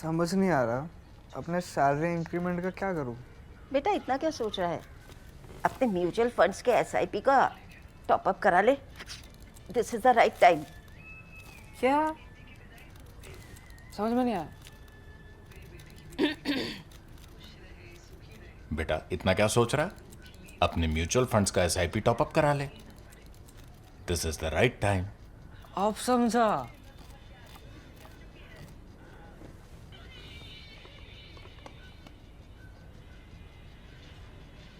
समझ नहीं आ रहा अपने सैलरी इंक्रीमेंट का क्या करूं। बेटा इतना क्या सोच रहा है? अपने म्यूचुअल फंड्स के एसआईपी का टॉप अप करा ले। This is the right time. क्या? समझ में नहीं आया। बेटा इतना क्या सोच रहा है? अपने म्यूचुअल फंड्स का एसआईपी टॉपअप करा ले। This is the right time. अब समझा।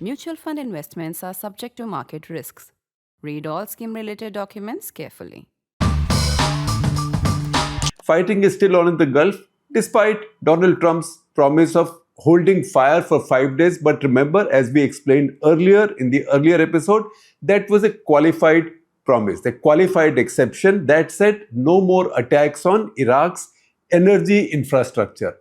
Mutual fund investments are subject to market risks. Read all scheme-related documents carefully. Fighting is still on in the Gulf, despite Donald Trump's promise of holding fire for 5 days. But remember, as we explained earlier in the earlier episode, that was a qualified promise, the qualified exception that said no more attacks on Iraq's energy infrastructure,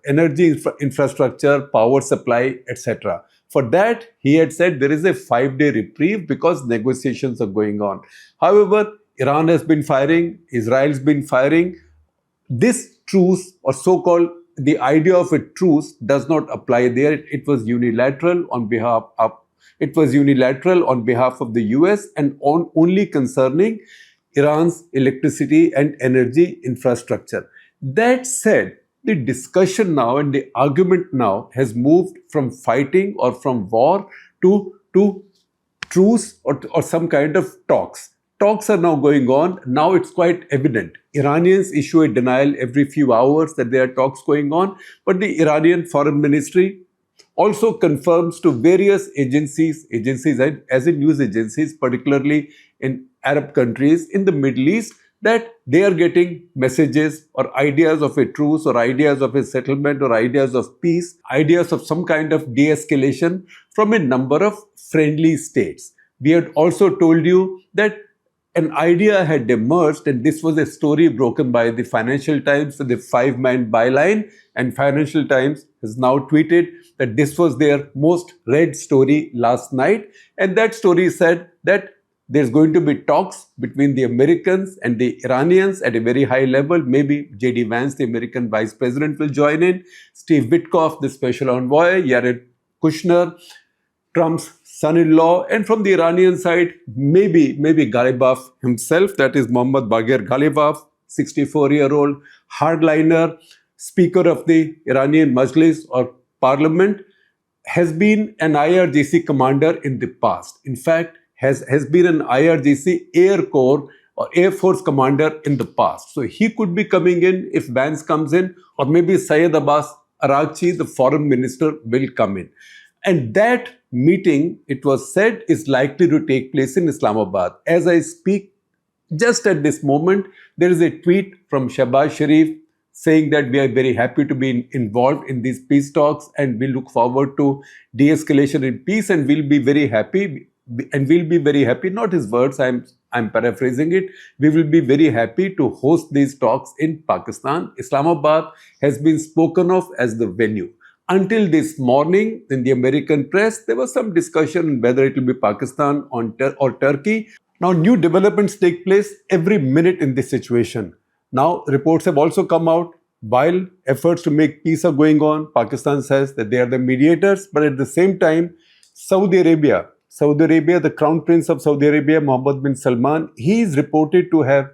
power supply, etc. For that, he had said there is a 5-day reprieve because negotiations are going on. However, Iran has been firing, Israel's been firing. This truce, or so-called the idea of a truce, does not apply there. It was unilateral on behalf of the US and only concerning Iran's electricity and energy infrastructure. That said, the discussion now and the argument now has moved from fighting or from war to truce or some kind of talks. Talks are now going on. Now it's quite evident. Iranians issue a denial every few hours that there are talks going on, but the Iranian Foreign Ministry also confirms to various agencies as in news agencies, particularly in Arab countries, in the Middle East, that they are getting messages or ideas of a truce or ideas of a settlement or ideas of peace, ideas of some kind of de-escalation from a number of friendly states. We had also told you that an idea had emerged, and this was a story broken by the Financial Times with the 5-man byline, and Financial Times has now tweeted that this was their most read story last night, and that story said that there's going to be talks between the Americans and the Iranians at a very high level. Maybe J.D. Vance, the American Vice President, will join in. Steve Witkoff, the Special Envoy, Jared Kushner, Trump's son-in-law, and from the Iranian side, maybe Ghalibaf himself, that is Mohammad Bagher Ghalibaf, 64-year-old hardliner, Speaker of the Iranian Majlis or Parliament, has been an IRGC commander in the past. In fact, has been an IRGC Air Corps or Air Force commander in the past. So he could be coming in if Vance comes in, or maybe Syed Abbas Araghchi, the foreign minister, will come in. And that meeting, it was said, is likely to take place in Islamabad. As I speak, just at this moment, there is a tweet from Shehbaz Sharif saying that we are very happy to be involved in these peace talks and we look forward to de-escalation in peace, and we'll be very happy. And we'll be very happy, not his words, I'm paraphrasing it, we will be very happy to host these talks in Pakistan. Islamabad has been spoken of as the venue. Until this morning, in the American press, there was some discussion on whether it will be Pakistan or Turkey. Now, new developments take place every minute in this situation. Now, reports have also come out. While efforts to make peace are going on, Pakistan says that they are the mediators, but at the same time, Saudi Arabia, the Crown Prince of Saudi Arabia, Mohammed bin Salman, he is reported to have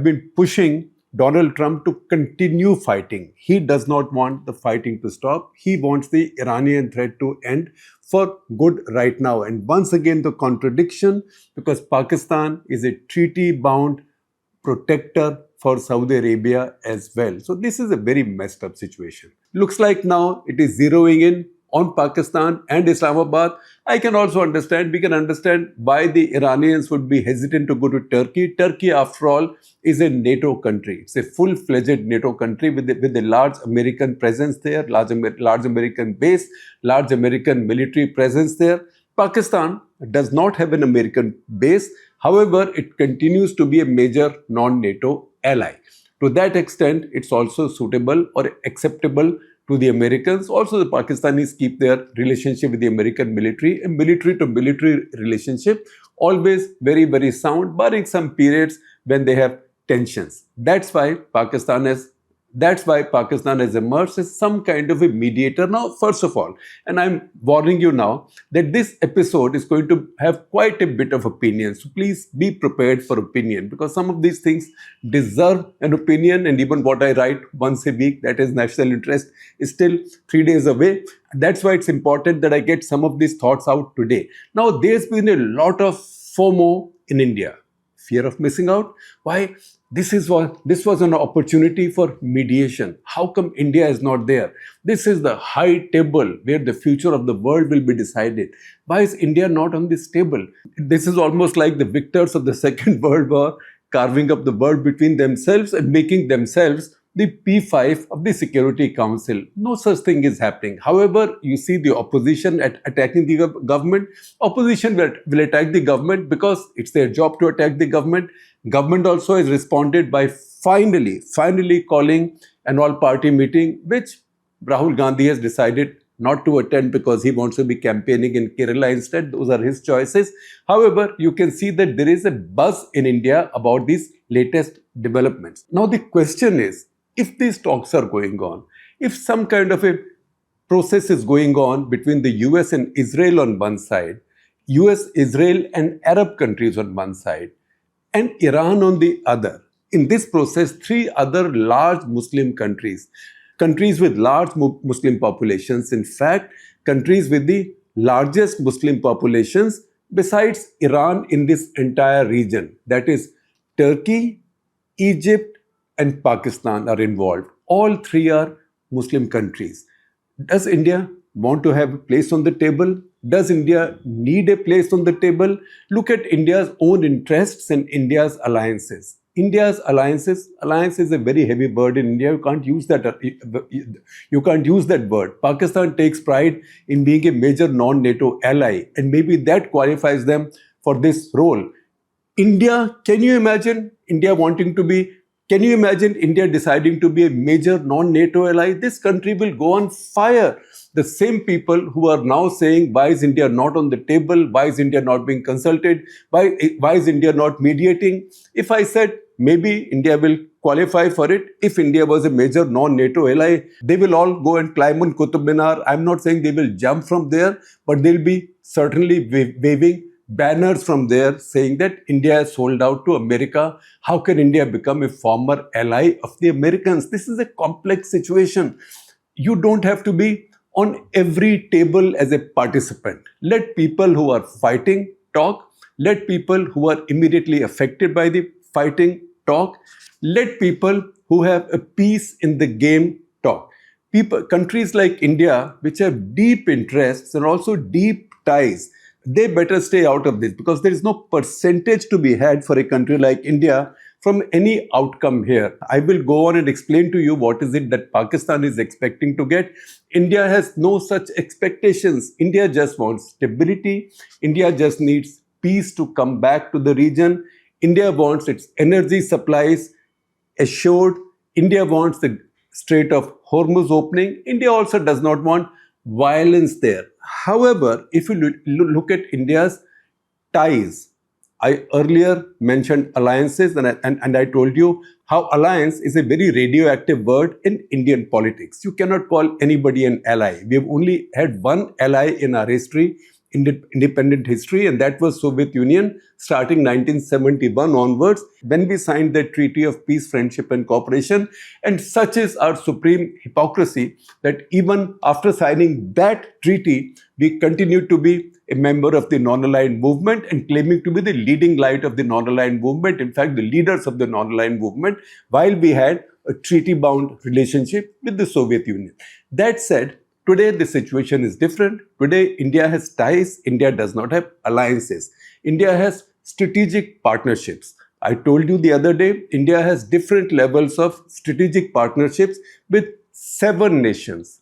been pushing Donald Trump to continue fighting. He does not want the fighting to stop. He wants the Iranian threat to end for good right now. And once again, the contradiction, because Pakistan is a treaty-bound protector for Saudi Arabia as well. So this is a very messed up situation. Looks like now it is zeroing in on Pakistan and Islamabad. We can understand why the Iranians would be hesitant to go to Turkey. Turkey, after all, is a NATO country. It's a full-fledged NATO country with a large American presence there, large American base, large American military presence there. Pakistan does not have an American base. However, it continues to be a major non-NATO ally. To that extent, it's also suitable or acceptable to the Americans. Also, the Pakistanis keep their relationship with the American military, a military-to-military relationship, always very, very sound, barring some periods when they have tensions. That's why Pakistan has That's why Pakistan has emerged as some kind of a mediator. Now, first of all, and I'm warning you now that this episode is going to have quite a bit of opinion. So please be prepared for opinion, because some of these things deserve an opinion, and even what I write once a week, that is national interest, is still 3 days away. That's why it's important that I get some of these thoughts out today. Now, there's been a lot of FOMO in India. Fear of missing out. Why? This was an opportunity for mediation. How come India is not there? This is the high table where the future of the world will be decided. Why is India not on this table? This is almost like the victors of the Second World War carving up the world between themselves and making themselves the P5 of the Security Council. No such thing is happening. However, you see the opposition attacking the government. Opposition will attack the government because it's their job to attack the government. Government also has responded by finally calling an all-party meeting, which Rahul Gandhi has decided not to attend because he wants to be campaigning in Kerala instead. Those are his choices. However, you can see that there is a buzz in India about these latest developments. Now, the question is, if these talks are going on, if some kind of a process is going on between the US and Israel on one side, US, Israel and Arab countries on one side, and Iran on the other, in this process, 3 other large Muslim countries with large Muslim populations, in fact, countries with the largest Muslim populations besides Iran in this entire region, that is Turkey, Egypt, and Pakistan are involved. All 3 are Muslim countries. Does India want to have a place on the table? Does India need a place on the table? Look at India's own interests and India's alliances. India's alliance is a very heavy word in India. You can't use that word. Pakistan takes pride in being a major non-NATO ally, and maybe that qualifies them for this role. India, can you imagine India deciding to be a major non-NATO ally? This country will go on fire. The same people who are now saying, why is India not on the table? Why is India not being consulted? Why is India not mediating? If I said maybe India will qualify for it, if India was a major non-NATO ally, they will all go and climb on Qutub Minar. I'm not saying they will jump from there, but they'll be certainly waving banners from there saying that India is sold out to America. How can India become a former ally of the Americans? This is a complex situation. You don't have to be on every table as a participant. Let people who are fighting talk. Let people who are immediately affected by the fighting talk. Let people who have a piece in the game talk. Countries like India, which have deep interests and also deep ties, they better stay out of this, because there is no percentage to be had for a country like India from any outcome here. I will go on and explain to you what is it that Pakistan is expecting to get. India has no such expectations. India just wants stability. India just needs peace to come back to the region. India wants its energy supplies assured. India wants the Strait of Hormuz opening. India also does not want violence there. However, if you look at India's ties, I earlier mentioned alliances, and I told you how alliance is a very radioactive word in Indian politics. You cannot call anybody an ally. We have only had one ally in our history, independent history, and that was Soviet Union starting 1971 onwards, when we signed the Treaty of Peace, Friendship and Cooperation. And such is our supreme hypocrisy that even after signing that treaty, we continue to be a member of the non-aligned movement and claiming to be the leading light of the non-aligned movement, in fact the leaders of the non-aligned movement, while we had a treaty-bound relationship with the Soviet Union. That said, today the situation is different. Today India has ties, India does not have alliances. India has strategic partnerships. I told you the other day, India has different levels of strategic partnerships with 7 nations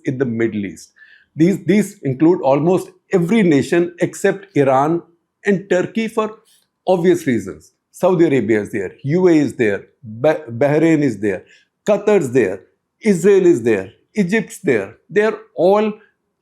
in the Middle East. These include almost every nation except Iran and Turkey for obvious reasons. Saudi Arabia is there, UAE is there, Bahrain is there, Qatar is there, Israel is there, Egypt's there. They are all,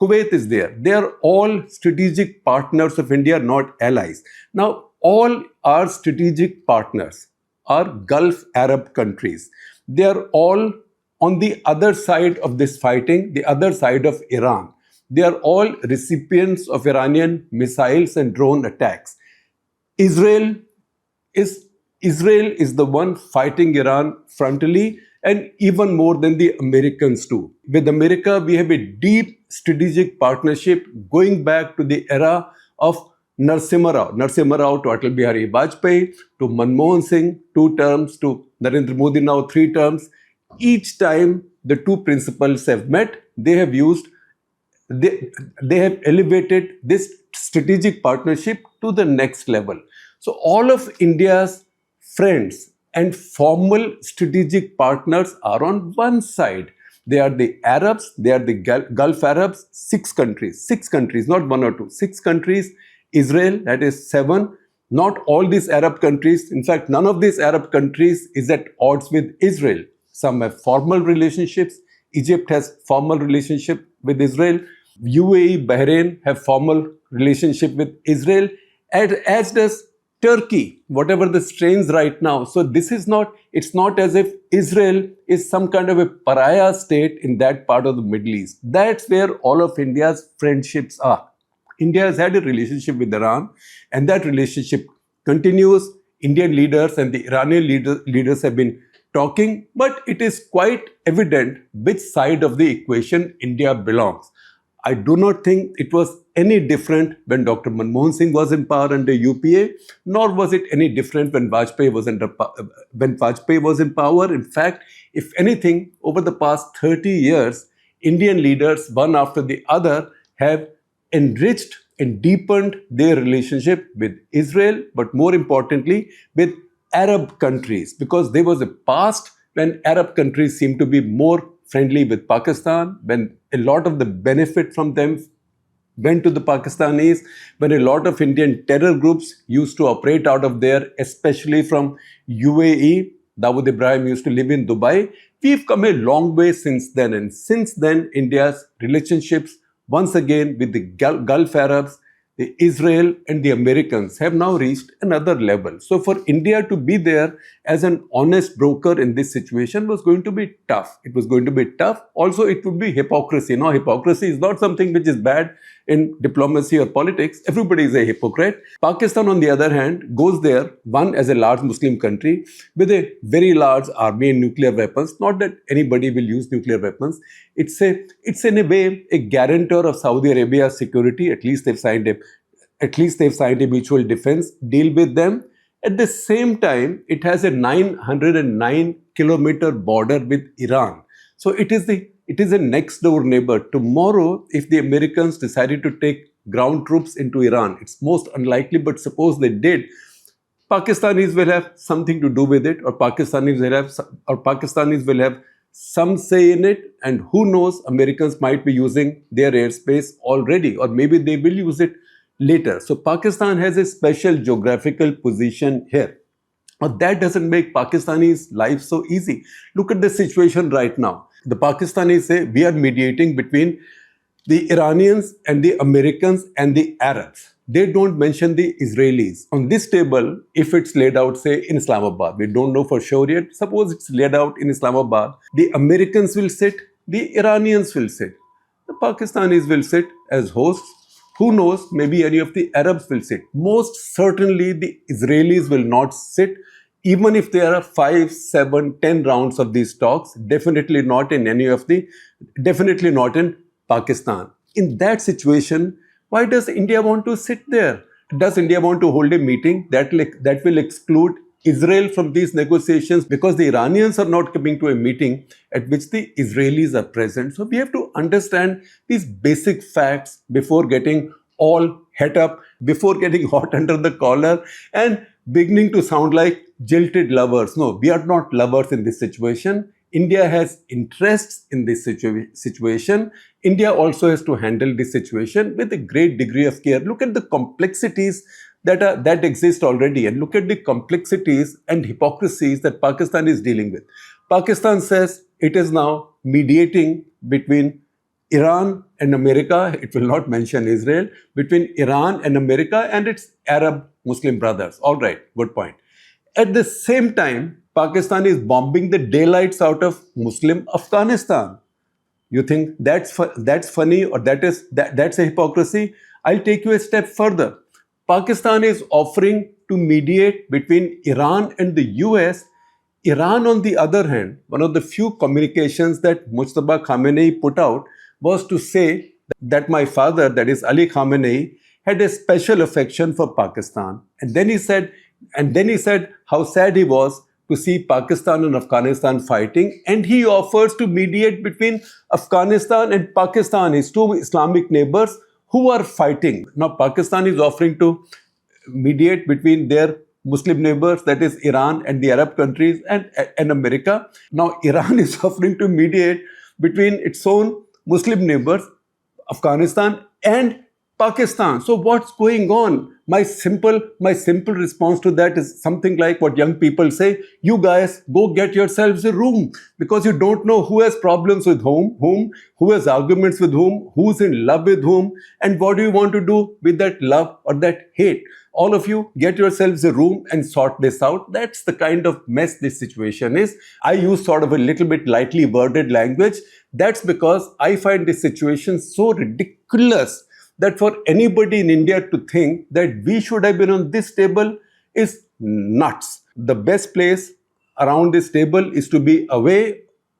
Kuwait is there. They are all strategic partners of India, not allies. Now, all our strategic partners are Gulf Arab countries. they are all on the other side of this fighting, the other side of Iran. They are all recipients of Iranian missiles and drone attacks. Israel is the one fighting Iran frontally, and even more than the Americans too. With America, we have a deep strategic partnership going back to the era of Narasimha Rao to Atal Bihari Vajpayee, to Manmohan Singh, 2 terms, to Narendra Modi now 3 terms. Each time the two principals have met, they have elevated this strategic partnership to the next level. So all of India's friends and formal strategic partners are on one side. They are the Arabs, they are the Gulf Arabs, 6 countries, not 1 or 2, 6 countries, Israel, that is 7. Not all these Arab countries, in fact, none of these Arab countries is at odds with Israel. Some have formal relationships. Egypt has formal relationship with Israel. UAE, Bahrain have formal relationship with Israel, as does Turkey, whatever the strains right now. So it's not as if Israel is some kind of a pariah state in that part of the Middle East. That's where all of India's friendships are. India has had a relationship with Iran, and that relationship continues. Indian leaders and the Iranian leaders have been talking, but it is quite evident which side of the equation India belongs. I do not think it was any different when Dr. Manmohan Singh was in power under UPA, nor was it any different when Vajpayee was in power. In fact, if anything, over the past 30 years, Indian leaders, one after the other, have enriched and deepened their relationship with Israel, but more importantly, with Arab countries, because there was a past when Arab countries seemed to be more friendly with Pakistan, when a lot of the benefit from them went to the Pakistanis, when a lot of Indian terror groups used to operate out of there, especially from UAE. Dawood Ibrahim used to live in Dubai. We've come a long way since then, and since then, India's relationships, once again, with the Gulf Arabs, the Israel and the Americans have now reached another level. So for India to be there as an honest broker in this situation was going to be tough. It was going to be tough. Also, it would be hypocrisy. Now, hypocrisy is not something which is bad in diplomacy or politics. Everybody is a hypocrite. Pakistan, on the other hand, goes there, one, as a large Muslim country with a very large army and nuclear weapons. Not that anybody will use nuclear weapons. It's in a way a guarantor of Saudi Arabia's security. At least they've signed a mutual defense deal with them. At the same time, it has a 909-kilometer border with Iran. So it is a next door neighbor. Tomorrow, if the Americans decided to take ground troops into Iran, it's most unlikely, but suppose they did, Pakistanis will have something to do with it, or Pakistanis will have some say in it, and who knows, Americans might be using their airspace already, or maybe they will use it later. So Pakistan has a special geographical position here. But that doesn't make Pakistanis' life so easy. Look at the situation right now. The Pakistanis say we are mediating between the Iranians and the Americans and the Arabs. They don't mention the Israelis. On this table, if it's laid out, say, in Islamabad, we don't know for sure yet, suppose it's laid out in Islamabad, the Americans will sit, the Iranians will sit, the Pakistanis will sit as hosts. Who knows, maybe any of the Arabs will sit. Most certainly the Israelis will not sit, even if there are 5, 7, 10 rounds of these talks, definitely not in Pakistan. In that situation, why does India want to sit there? Does India want to hold a meeting that will exclude Israel from these negotiations? Because the Iranians are not coming to a meeting at which the Israelis are present. So we have to understand these basic facts before getting all het up, before getting hot under the collar and beginning to sound like jilted lovers. No, we are not lovers in this situation. India has interests in this situation. India also has to handle this situation with a great degree of care. Look at the complexities that exist already, and look at the complexities and hypocrisies that Pakistan is dealing with. Pakistan says it is now mediating between Iran and America. It will not mention Israel. Between Iran and America and its Arab Muslim brothers. All right, good point. At the same time, Pakistan is bombing the daylights out of Muslim Afghanistan. You think that's funny, or that's a hypocrisy? I'll take you a step further. Pakistan is offering to mediate between Iran and the US. Iran, on the other hand, one of the few communications that Mujtaba Khamenei put out was to say that my father, that is Ali Khamenei, had a special affection for Pakistan. And then he said how sad he was to see Pakistan and Afghanistan fighting, and he offers to mediate between Afghanistan and Pakistan, his two Islamic neighbors who are fighting. Now Pakistan is offering to mediate between their Muslim neighbors, that is Iran and the Arab countries and America. Now Iran is offering to mediate between its own Muslim neighbors, Afghanistan and Pakistan. So what's going on? My simple response to that is something like what young people say: you guys go get yourselves a room, because you don't know who has problems with whom, who has arguments with whom, who's in love with whom, and what do you want to do with that love or that hate. All of you get yourselves a room and sort this out. That's the kind of mess this situation is. I use sort of a little bit lightly worded language. That's because I find this situation so ridiculous that for anybody in India to think that we should have been on this table is nuts. The best place around this table is to be away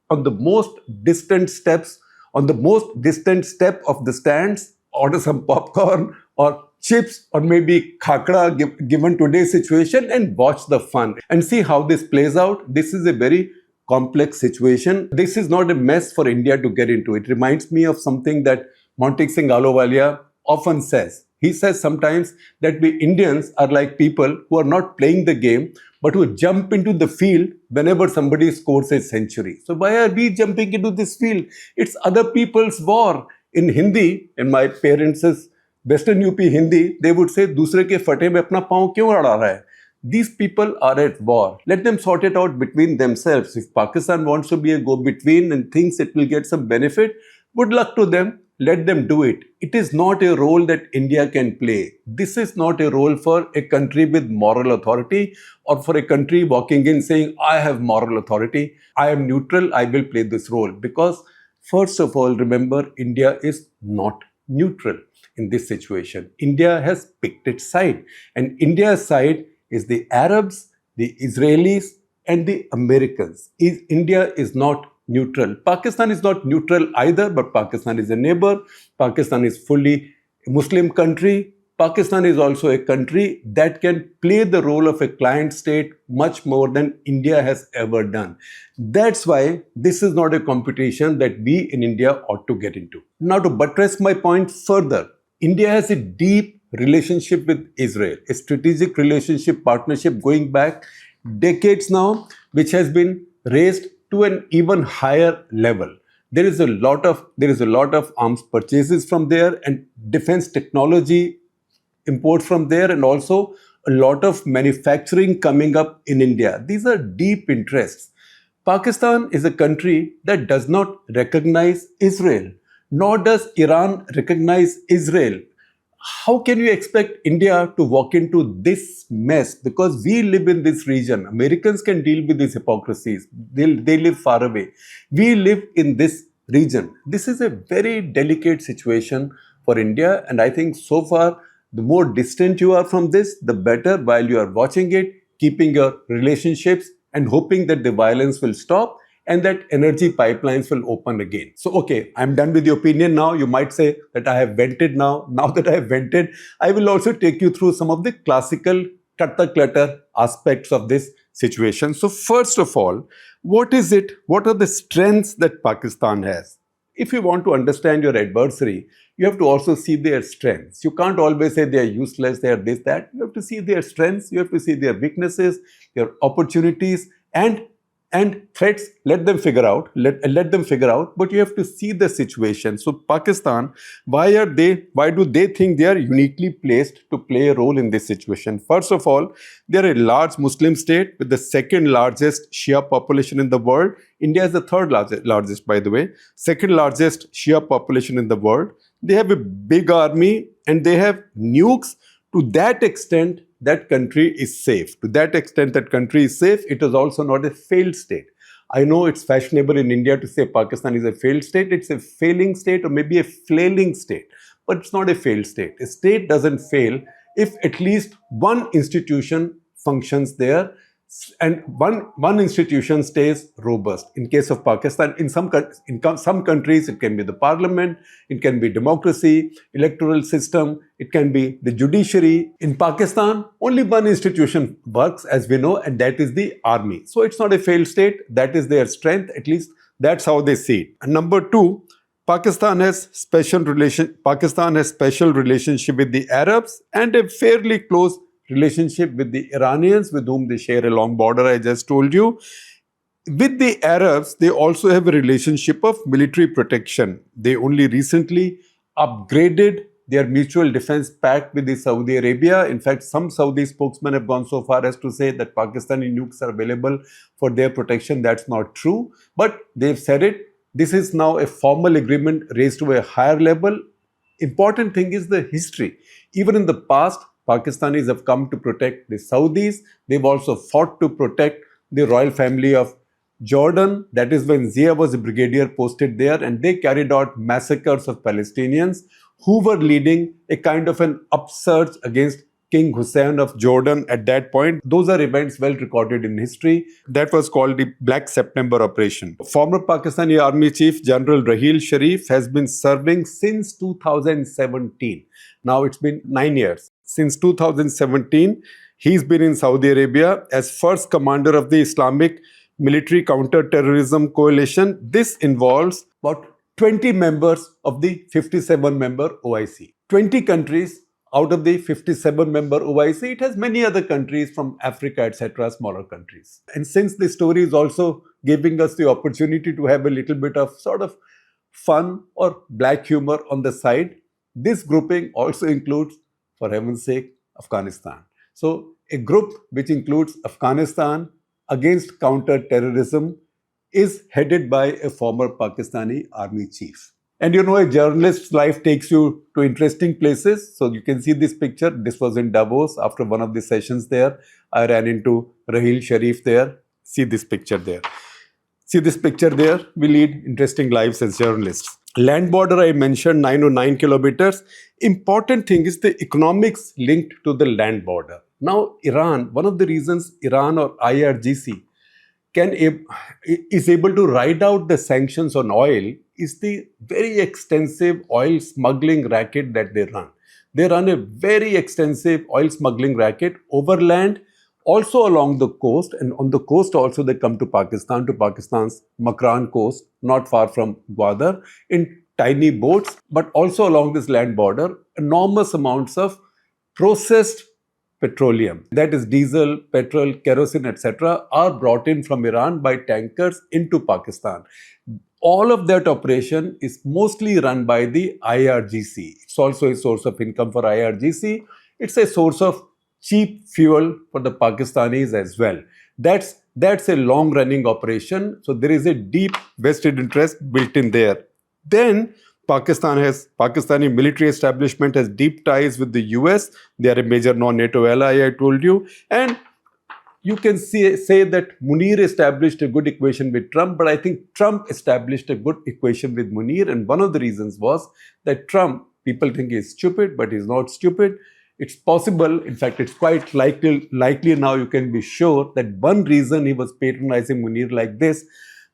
on the most distant steps, on the most distant step of the stands, order some popcorn or chips or maybe khakra given today's situation, and watch the fun and see how this plays out. This is a very complex situation. This is not a mess for India to get into. It reminds me of something that Montek Singh Ahluwalia often says. He says sometimes that we Indians are like people who are not playing the game but who jump into the field whenever somebody scores a century. So why are we jumping into this field? It's other people's war. In Hindi, in my parents' Western UP Hindi, they would say, दूसरे के फटे में अपना पाँव क्यों अड़ा रहा है? These people are at war. Let them sort it out between themselves. If Pakistan wants to be a go-between and thinks it will get some benefit, good luck to them. Let them do it. It is not a role that India can play. This is not a role for a country with moral authority, or for a country walking in saying, I have moral authority, I am neutral, I will play this role. Because first of all, remember, India is not neutral in this situation. India has picked its side, and India's side is the Arabs, the Israelis, and the Americans. India is not neutral. Pakistan is not neutral either, but Pakistan is a neighbor. Pakistan is fully a Muslim country. Pakistan is also a country that can play the role of a client state much more than India has ever done. That's why this is not a competition that we in India ought to get into. Now, to buttress my point further, India has a deep relationship with Israel, a strategic relationship, partnership going back decades now, which has been raised to an even higher level. There is a lot of arms purchases from there and defense technology import from there, and also a lot of manufacturing coming up in India. These are deep interests. Pakistan is a country that does not recognize Israel, nor does Iran recognize Israel. How can you expect India to walk into this mess? Because we live in this region. Americans can deal with these hypocrisies. They live far away. We live in this region. This is a very delicate situation for India, and I think so far, the more distant you are from this, the better. While you are watching it, keeping your relationships and hoping that the violence will stop and that energy pipelines will open again. So, okay, I'm done with the opinion now. You might say that I have vented now. Now that I have vented, I will also take you through some of the classical clutter aspects of this situation. So, first of all, what is it? What are the strengths that Pakistan has? If you want to understand your adversary, you have to also see their strengths. You can't always say they are useless, they are this, that. You have to see their strengths, you have to see their weaknesses, their opportunities, and threats. Let them figure out. Let them figure out. But you have to see the situation. So Pakistan, why do they think they are uniquely placed to play a role in this situation? First of all, they are a large Muslim state with the second largest Shia population in the world. India is the third largest, by the way. Second largest Shia population in the world. They have a big army and they have nukes to that extent that country is safe. To that extent that country is safe, it is also not a failed state. I know it's fashionable in India to say Pakistan is a failed state. It's a failing state or maybe a flailing state. But it's not a failed state. A state doesn't fail if at least one institution functions there and one institution stays robust. In case of Pakistan, in some countries, it can be the parliament, it can be democracy, electoral system, it can be the judiciary. In Pakistan, only one institution works, as we know, and that is the army. So it's not a failed state. That is their strength. At least that's how they see it. And number two, Pakistan has special relationship with the Arabs and a fairly close relationship with the Iranians, with whom they share a long border, I just told you. With the Arabs, they also have a relationship of military protection. They only recently upgraded their mutual defense pact with the Saudi Arabia. In fact, some Saudi spokesmen have gone so far as to say that Pakistani nukes are available for their protection. That's not true, but they've said it. This is now a formal agreement raised to a higher level. Important thing is the history. Even in the past, Pakistanis have come to protect the Saudis. They've also fought to protect the royal family of Jordan. That is when Zia was a brigadier posted there, and they carried out massacres of Palestinians who were leading a kind of an upsurge against King Hussein of Jordan at that point. Those are events well recorded in history. That was called the Black September Operation. Former Pakistani Army Chief General Raheel Sharif has been serving since 2017. Now it's been 9 years. Since 2017, he's been in Saudi Arabia as first commander of the Islamic Military Counter-Terrorism Coalition. This involves about 20 members of the 57-member OIC. 20 countries out of the 57-member OIC. It has many other countries from Africa, etc., smaller countries. And since the story is also giving us the opportunity to have a little bit of sort of fun or black humor on the side, this grouping also includes, for heaven's sake, Afghanistan. So a group which includes Afghanistan against counter-terrorism is headed by a former Pakistani army chief. And you know, a journalist's life takes you to interesting places. So you can see this picture. This was in Davos. After one of the sessions there, I ran into Raheel Sharif there. See this picture there. See this picture there. We lead interesting lives as journalists. Land border, I mentioned 909 kilometers. Important thing is the economics linked to the land border. Now, Iran, one of the reasons Iran or IRGC is able to ride out the sanctions on oil is the very extensive oil smuggling racket that they run. They run a very extensive oil smuggling racket overland, also along the coast, and on the coast also they come to Pakistan's Makran coast, not far from Gwadar, in tiny boats, but also along this land border, enormous amounts of processed petroleum, that is diesel, petrol, kerosene, etc., are brought in from Iran by tankers into Pakistan. All of that operation is mostly run by the IRGC. It's also a source of income for IRGC. It's a source of cheap fuel for the Pakistanis as well. That's a long-running operation. So there is a deep vested interest built in there. Then Pakistani military establishment has deep ties with the US. They are a major non-NATO ally, I told you. And you can say that Munir established a good equation with Trump, but I think Trump established a good equation with Munir. And one of the reasons was that Trump, people think he's stupid, but he's not stupid. It's possible, in fact, it's quite likely now, you can be sure that one reason he was patronizing Munir like this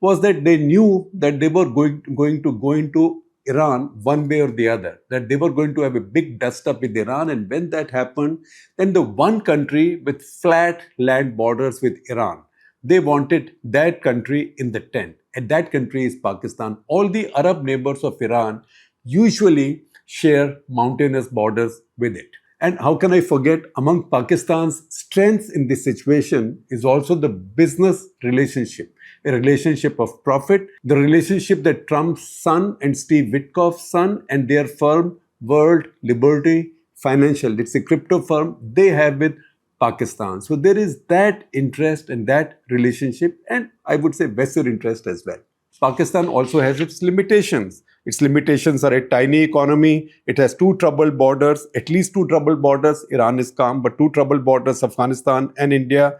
was that they knew that they were going to go into Iran one way or the other, that they were going to have a big dust up with Iran. And when that happened, then the one country with flat land borders with Iran, they wanted that country in the tent. And that country is Pakistan. All the Arab neighbors of Iran usually share mountainous borders with it. And how can I forget, among Pakistan's strengths in this situation is also the business relationship, a relationship of profit, the relationship that Trump's son and Steve Witkoff's son and their firm, World Liberty Financial, it's a crypto firm, they have with Pakistan. So there is that interest and that relationship, and I would say vested interest as well. Pakistan also has its limitations. Its limitations are a tiny economy. It has two troubled borders, at least two troubled borders. Iran is calm, but two troubled borders, Afghanistan and India.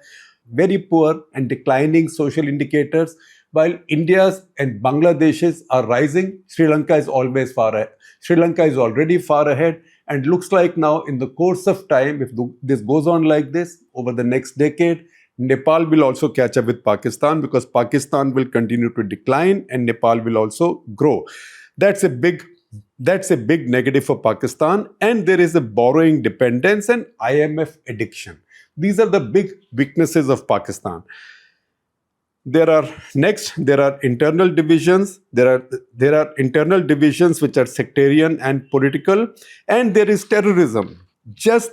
Very poor and declining social indicators. While India's and Bangladesh's are rising, Sri Lanka is always far ahead. Sri Lanka is already far ahead, and looks like now in the course of time, if this goes on like this over the next decade, Nepal will also catch up with Pakistan, because Pakistan will continue to decline and Nepal will also grow. That's a big negative for Pakistan, and there is a borrowing dependence and IMF addiction. These are the big weaknesses of Pakistan. There are internal divisions. There are internal divisions which are sectarian and political, and there is terrorism. Just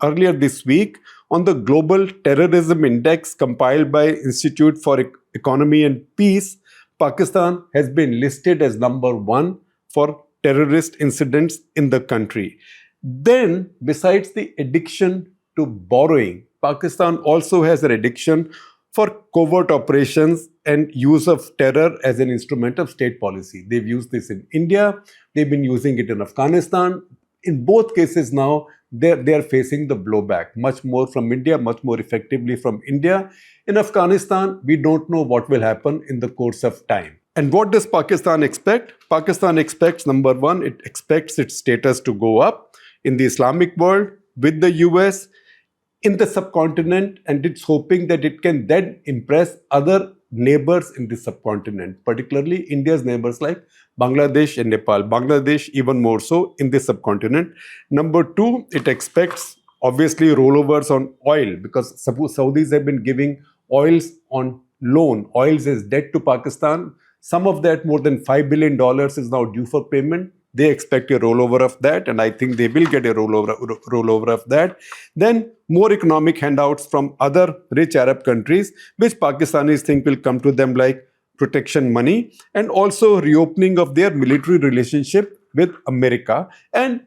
earlier this week, on the Global Terrorism Index compiled by Institute for Economy and Peace, Pakistan has been listed as number 1 for terrorist incidents in the country. Then, besides the addiction to borrowing, Pakistan also has an addiction for covert operations and use of terror as an instrument of state policy. They've used this in India. They've been using it in Afghanistan. In both cases now, they are facing the blowback, much more from India, much more effectively from India. In Afghanistan, we don't know what will happen in the course of time. And what does Pakistan expect? Pakistan expects, number 1, it expects its status to go up in the Islamic world with the US, in the subcontinent, and it's hoping that it can then impress other neighbors in the subcontinent, particularly India's neighbors like Bangladesh and Nepal. Bangladesh even more so in the subcontinent. Number 2, it expects obviously rollovers on oil, because suppose Saudis have been giving oils on loan, oils as debt to Pakistan. Some of that, more than $5 billion, is now due for payment. They expect a rollover of that, and I think they will get a rollover of that. Then more economic handouts from other rich Arab countries, which Pakistanis think will come to them like protection money, and also reopening of their military relationship with America. And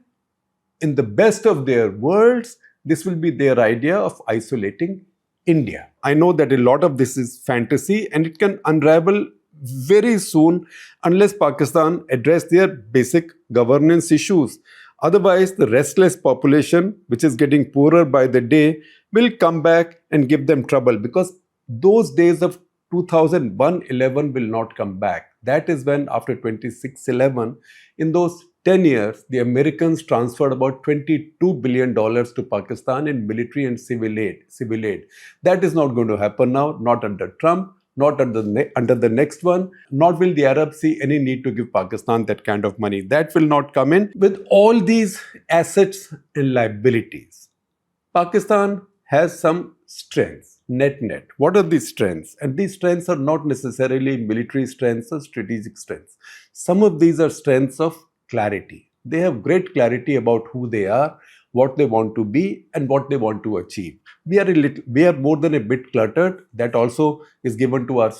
in the best of their worlds, this will be their idea of isolating India. I know that a lot of this is fantasy, and it can unravel very soon unless Pakistan address their basic governance issues. Otherwise, the restless population, which is getting poorer by the day, will come back and give them trouble, because those days of 2001-11 will not come back. That is when, after 26-11, in those 10 years, the Americans transferred about $22 billion to Pakistan in military and civil aid. That is not going to happen now, not under Trump, not under the next one, nor will the Arabs see any need to give Pakistan that kind of money. That will not come in. With all these assets and liabilities, Pakistan has some strengths, net. What are these strengths? And these strengths are not necessarily military strengths or strategic strengths. Some of these are strengths of clarity. They have great clarity about who they are, what they want to be, and what they want to achieve. We are more than a bit cluttered. That also is given to our.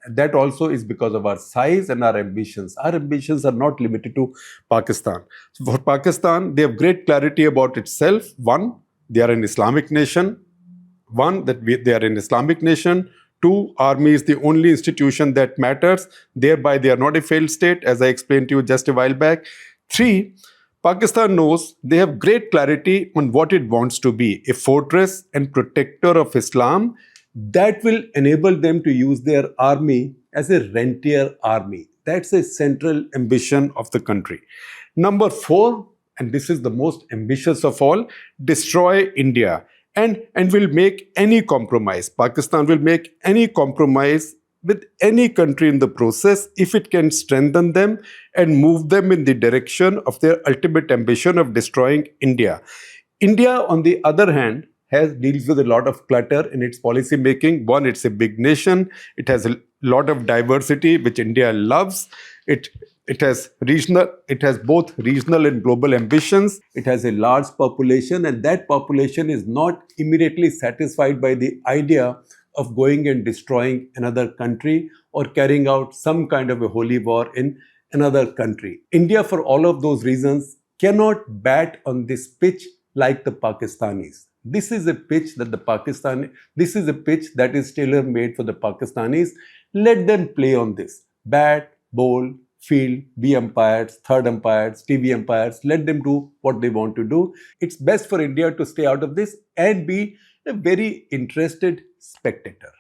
That also is because of our size and our ambitions. Our ambitions are not limited to Pakistan. So for Pakistan, they have great clarity about itself. 1, they are an Islamic nation. they are an Islamic nation. 2, army is the only institution that matters. Thereby, they are not a failed state, as I explained to you just a while back. 3, Pakistan knows they have great clarity on what it wants to be, a fortress and protector of Islam that will enable them to use their army as a rentier army. That's a central ambition of the country. Number 4, and this is the most ambitious of all, destroy India and will make any compromise. Pakistan will make any compromise with any country in the process if it can strengthen them and move them in the direction of their ultimate ambition of destroying India. India, on the other hand, deals with a lot of clutter in its policy making. 1, it's a big nation. It has a lot of diversity, which India loves. It has both regional and global ambitions. It has a large population, and that population is not immediately satisfied by the idea of going and destroying another country or carrying out some kind of a holy war in another country. India, for all of those reasons, cannot bat on this pitch like the Pakistanis. This is a pitch that is tailor-made for the Pakistanis. Let them play on this. Bat, bowl, field, be umpires, third umpires, TV umpires. Let them do what they want to do. It's best for India to stay out of this and be a very interested spectator.